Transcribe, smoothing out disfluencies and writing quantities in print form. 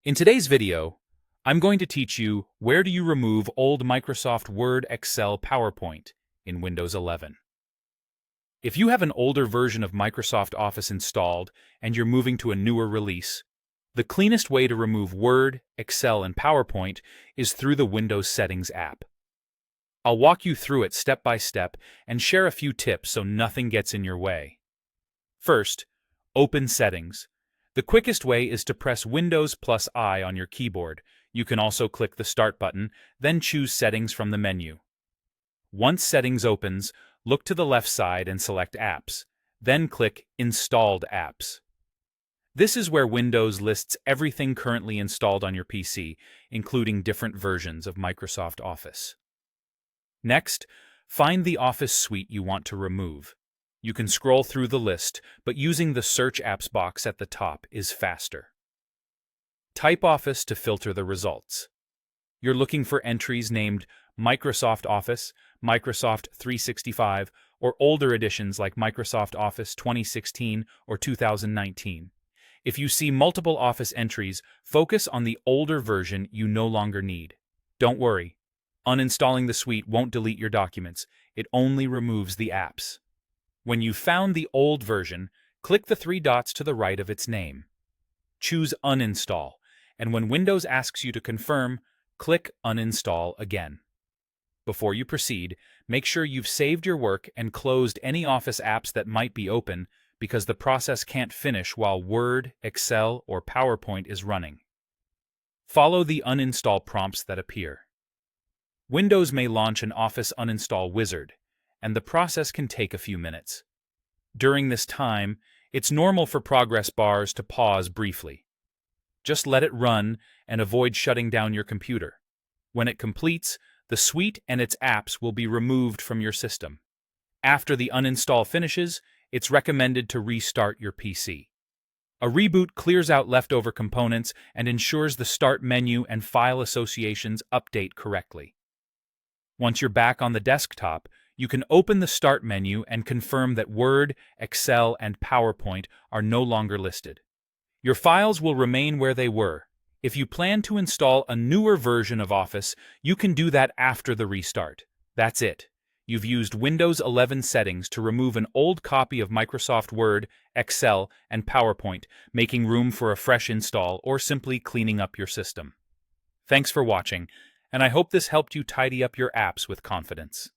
In today's video, I'm going to teach you where do you remove old Microsoft Word, Excel, PowerPoint in Windows 11. If you have an older version of Microsoft Office installed and you're moving to a newer release, the cleanest way to remove Word, Excel, and PowerPoint is through the Windows Settings app. I'll walk you through it step by step and share a few tips so nothing gets in your way. First, open Settings. The quickest way is to press Windows plus I on your keyboard. You can also click the Start button, then choose Settings from the menu. Once Settings opens, look to the left side and select Apps. Then click Installed Apps. This is where Windows lists everything currently installed on your PC, including different versions of Microsoft Office. Next, find the Office suite you want to remove. You can scroll through the list, but using the Search Apps box at the top is faster. Type Office to filter the results. You're looking for entries named Microsoft Office, Microsoft 365, or older editions like Microsoft Office 2016 or 2019. If you see multiple Office entries, focus on the older version you no longer need. Don't worry, uninstalling the suite won't delete your documents, it only removes the apps. When you've found the old version, click the three dots to the right of its name. Choose Uninstall, and when Windows asks you to confirm, click Uninstall again. Before you proceed, make sure you've saved your work and closed any Office apps that might be open, because the process can't finish while Word, Excel, or PowerPoint is running. Follow the uninstall prompts that appear. Windows may launch an Office uninstall wizard, and the process can take a few minutes. During this time, it's normal for progress bars to pause briefly. Just let it run and avoid shutting down your computer. When it completes, the suite and its apps will be removed from your system. After the uninstall finishes, it's recommended to restart your PC. A reboot clears out leftover components and ensures the Start menu and file associations update correctly. Once you're back on the desktop, you can open the Start menu and confirm that Word, Excel, and PowerPoint are no longer listed. Your files will remain where they were. If you plan to install a newer version of Office, you can do that after the restart. That's it. You've used Windows 11 settings to remove an old copy of Microsoft Word, Excel, and PowerPoint, making room for a fresh install or simply cleaning up your system. Thanks for watching, and I hope this helped you tidy up your apps with confidence.